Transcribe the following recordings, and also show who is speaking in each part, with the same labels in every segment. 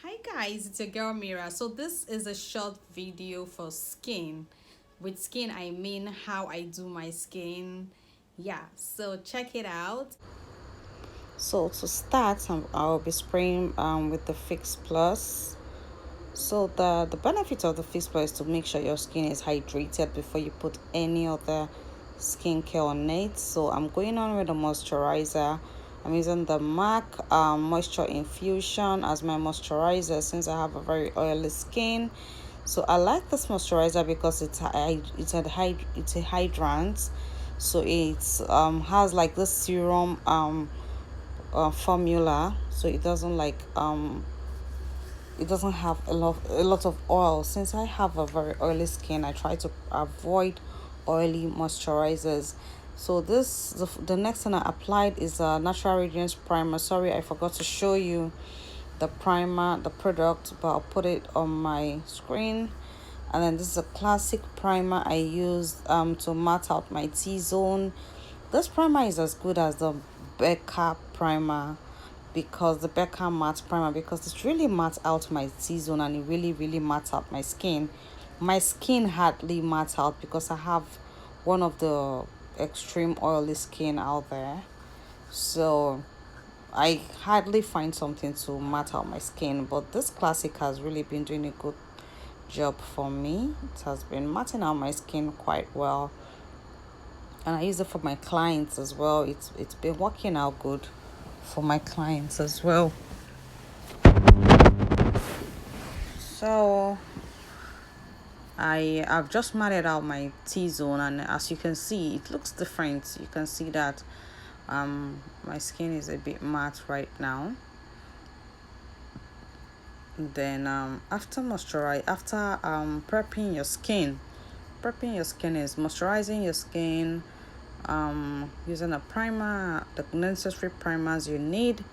Speaker 1: Hi guys, it's your girl Mira. So this is a short video for skin. With skin I mean how I do my skin. Yeah, so check it out. So to start, I'll be spraying with the Fix Plus. So the benefit of the Fix Plus is to make sure your skin is hydrated before you put any other skincare on it. So I'm going on with the moisturizer. I'm using the MAC Moisture Infusion as my moisturizer since I have a very oily skin. So I like this moisturizer because it's a hydrant. So it has like this serum formula. So it doesn't have a lot of oil. Since I have a very oily skin, I try to avoid oily moisturizers. So the next thing I applied is a natural radiance primer. Sorry, I forgot to show you the primer, the product, but I'll put it on my screen. And then this is a classic primer I used to matte out my T-zone. This primer is as good as the Becca primer, because the Becca matte primer, because it really matte out my T-zone and it really matte out my skin. My skin hardly matte out because I have one of the extreme oily skin out there. So I hardly find something to matte out my skin, but this classic has really been doing a good job for me. It has been matting out my skin quite well, and I use it for my clients as well. It's been working out good for my clients as well. So I've just matted out my T-zone, and as you can see, it looks different. You can see that my skin is a bit matte right now. Then after prepping your skin is moisturizing your skin, using a primer, the necessary primers you need.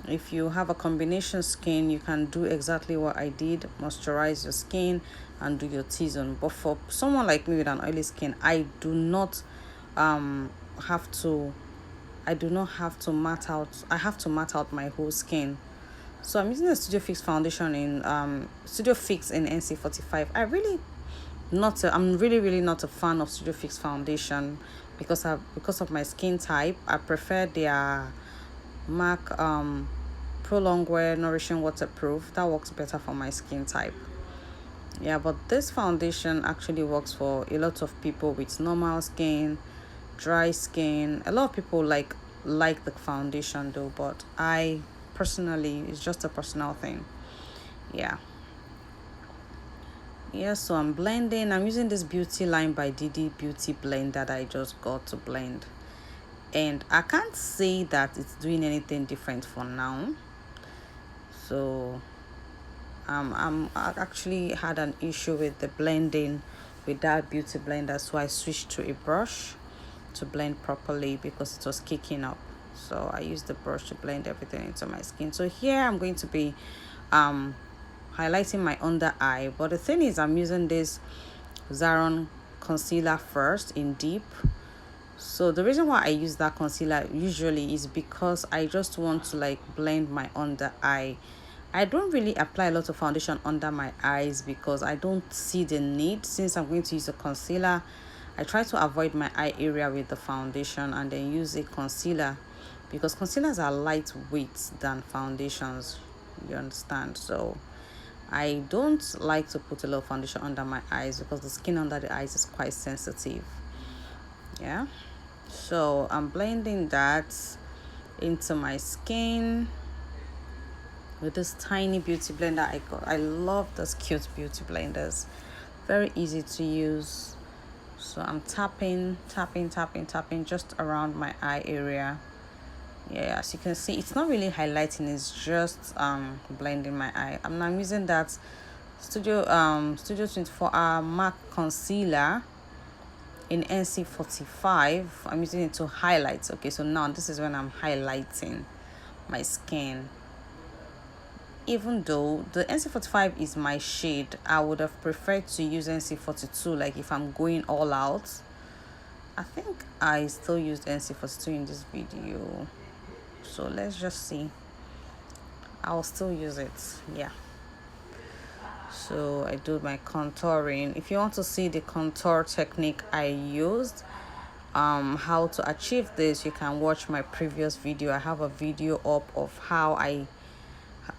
Speaker 1: If you have a combination skin, you can do exactly what I did: moisturize your skin and do your T-zone. But for someone like me with an oily skin, um have to I do not have to matte out. I have to matte out my whole skin. So I'm using the Studio Fix foundation in Studio Fix in NC45. I'm really not a fan of Studio Fix foundation because of my skin type. I prefer their MAC Pro Longwear Nourishing Waterproof. That works better for my skin type. Yeah, but this foundation actually works for a lot of people with normal skin, dry skin. A lot of people like the foundation though, but I personally, it's just a personal thing. Yeah. Yeah, so I'm blending. I'm using this Beauty Line by Didi Beauty blend that I just got to blend. And I can't say that it's doing anything different for now. So I actually had an issue with the blending with that beauty blender, so I switched to a brush to blend properly because it was kicking up. So I used the brush to blend everything into my skin. So here I'm going to be highlighting my under eye, but the thing is, I'm using this Zaron concealer first in deep. So the reason why I use that concealer usually is because I just want to blend my under eye. I don't really apply a lot of foundation under my eyes because I don't see the need. Since I'm going to use a concealer, I try to avoid my eye area with the foundation and then use a concealer, because concealers are lightweight than foundations, you understand. So I don't like to put a lot of foundation under my eyes because the skin under the eyes is quite sensitive. Yeah, so I'm blending that into my skin with this tiny beauty blender I got. I love those cute beauty blenders, very easy to use. So I'm tapping just around my eye area. Yeah, as you can see, it's not really highlighting, it's just blending my eye. I'm using that Studio 24 hour MAC concealer in NC45. I'm using it to highlight. Okay, so now this is when I'm highlighting my skin. Even though the NC45 is my shade, I would have preferred to use NC42, like if I'm going all out. I think I still used NC42 in this video, so let's just see. I'll still use it. Yeah. So I do my contouring. If you want to see the contour technique I used, how to achieve this, you can watch my previous video. I have a video up of how I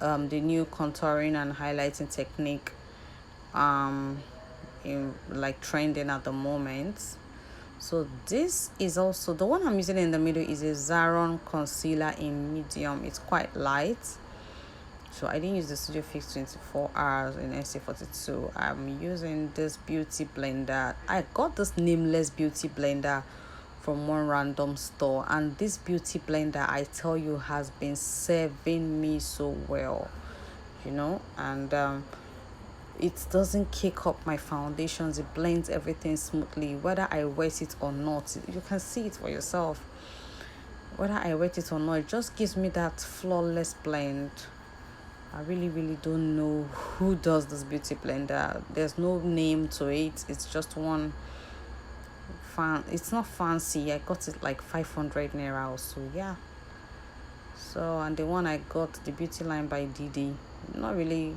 Speaker 1: the new contouring and highlighting technique in like trending at the moment. So this is also the one I'm using in the middle is a Zaron concealer in medium. It's quite light. So I didn't use the Studio Fix 24 hours in SC42. I'm using this beauty blender. I got this nameless beauty blender from one random store, and this beauty blender, I tell you, has been serving me so well, and it doesn't kick up my foundations. It blends everything smoothly, whether I wet it or not. You can see it for yourself. Whether I wet it or not, it just gives me that flawless blend. I really don't know who does this beauty blender. There's no name to it. It's just one it's not fancy. I got it like 500 naira. So yeah. So, and the one I got, the beauty line by Didi, not really,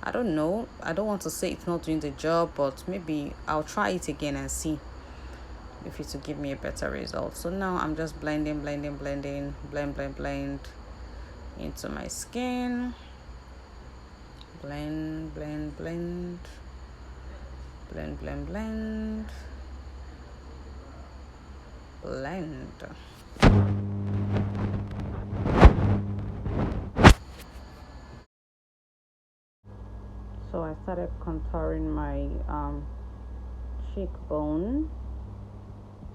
Speaker 1: I don't know. I don't want to say it's not doing the job, but maybe I'll try it again and see if it will give me a better result. So now I'm just blend into my skin. Blend. So I started contouring my cheekbone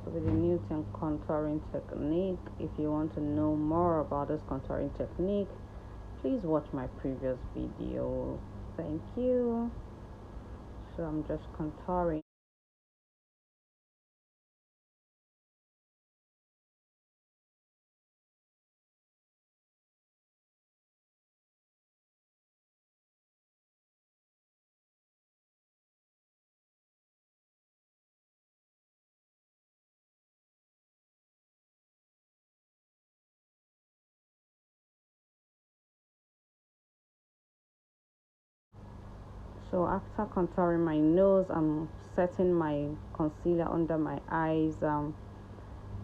Speaker 1: with the Newton contouring technique. If you want to know more about this contouring technique, please watch my previous video. Thank you. So I'm just contouring. So after contouring my nose, I'm setting my concealer under my eyes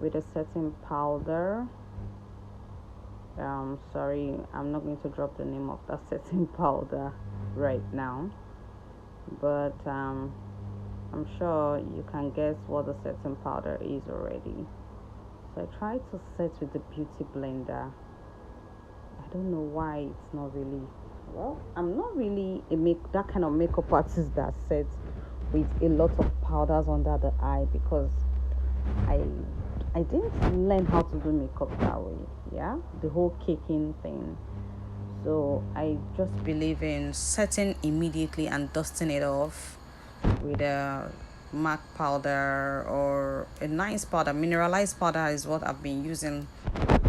Speaker 1: with a setting powder. Sorry, I'm not going to drop the name of that setting powder right now, but I'm sure you can guess what the setting powder is already. So I try to set with the beauty blender. I don't know why it's not really, well, I'm not really that kind of makeup artist that sets with a lot of powders under the eye, because I didn't learn how to do makeup that way. Yeah, the whole caking thing. So I just believe in setting immediately and dusting it off with a MAC powder or a nice powder. Mineralize powder is what I've been using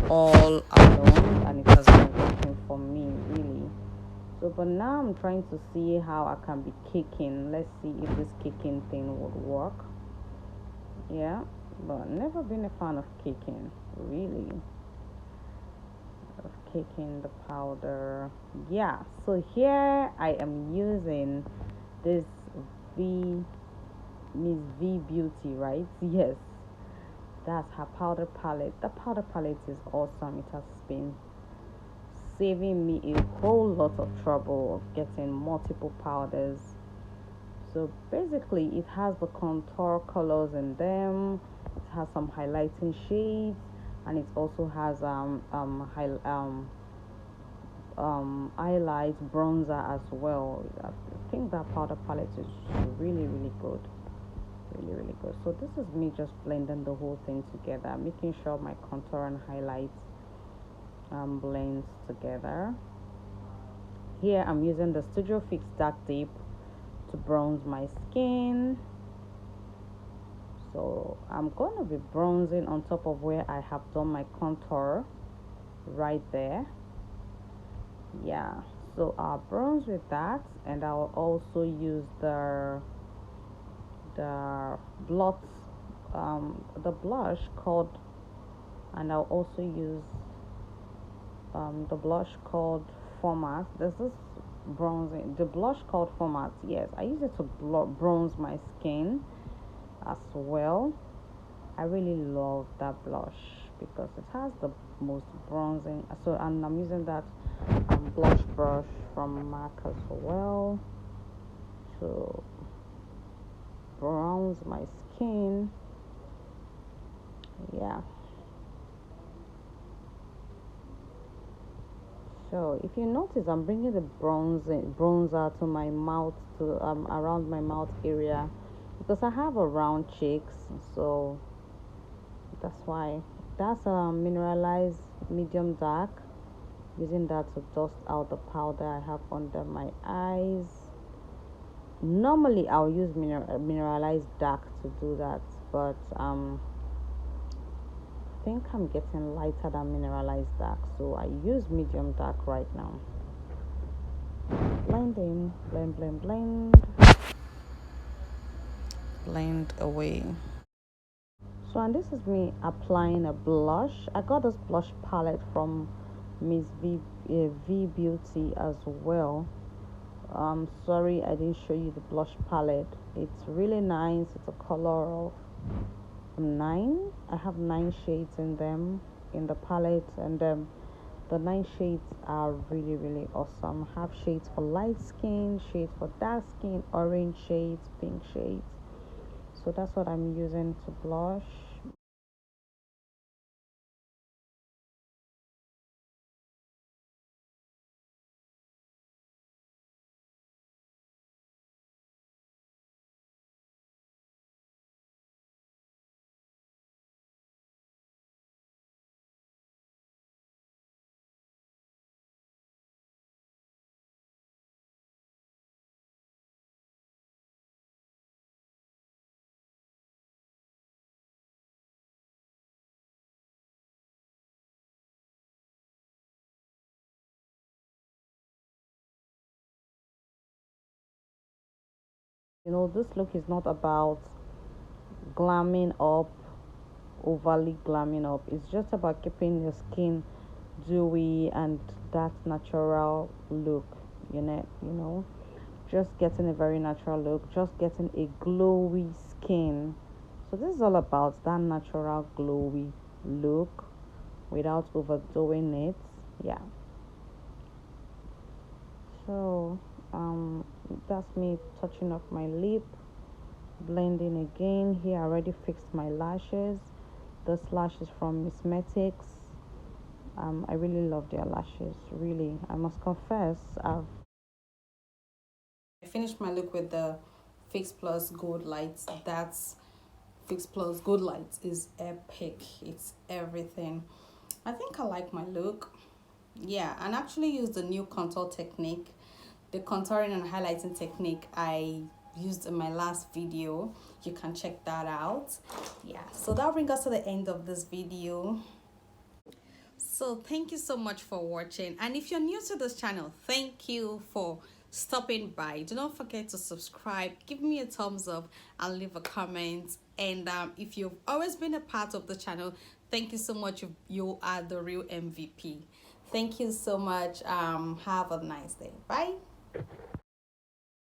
Speaker 1: all along, and it has been working for me really. So but now I'm trying to see how I can be caking. Let's see if this caking thing would work. Yeah, but never been a fan of caking, really, of caking the powder. Yeah, so here I am using this Miss V Beauty, right? Yes, that's her powder palette. The powder palette is awesome. It has been saving me a whole lot of trouble of getting multiple powders. So basically it has the contour colors in them, it has some highlighting shades, and it also has highlight bronzer as well. I think that powder palette is really good, really good. So this is me just blending the whole thing together, making sure my contour and highlights blends together. Here I'm using the Studio Fix Dark Dip to bronze my skin. So I'm going to be bronzing on top of where I have done my contour, right there. Yeah, so I'll bronze with that, and I'll also use the blot the blush called, and I'll also use the blush called format. There's this bronzing, the blush called format. Yes, I use it to bronze my skin as well. I really love that blush because it has the most bronzing. So, and I'm using that blush brush from MAC as well to bronze my skin. Yeah. So if you notice, I'm bringing the bronzer to my mouth, to around my mouth area, because I have a round cheeks. So that's why. That's a mineralized medium dark. Using that to dust out the powder I have under my eyes. Normally I'll use mineralized dark to do that, but I think I'm getting lighter than mineralized dark, so I use medium dark right now. Blending, blend away. So, and this is me applying a blush. I got this blush palette from Miss V Beauty as well. Sorry I didn't show you the blush palette. It's really nice. It's a color of 9. I have 9 shades in them in the palette, and the 9 shades are really awesome. I have shades for light skin, shades for dark skin, orange shades, pink shades. So that's what I'm using to blush. This look is not about glamming up, overly glamming up. It's just about keeping your skin dewy and that natural look. Just getting a very natural look, just getting a glowy skin. So this is all about that natural glowy look without overdoing it. Yeah. So that's me touching up my lip, blending again. Here I already fixed my lashes. This lash is from Cosmetics. I really love their lashes. Really, I must confess, I finished my look with the Fix Plus Gold Lights. That's Fix Plus Gold Lights is epic. It's everything. I think I like my look. Yeah, and actually use the new contour technique, the contouring and highlighting technique I used in my last video. You can check that out. Yeah, so that brings us to the end of this video. So thank you so much for watching, and if you're new to this channel, thank you for stopping by. Do not forget to subscribe, give me a thumbs up, and leave a comment. And if you've always been a part of the channel, thank you so much. You are the real MVP. Thank you so much. Have a nice day. Bye.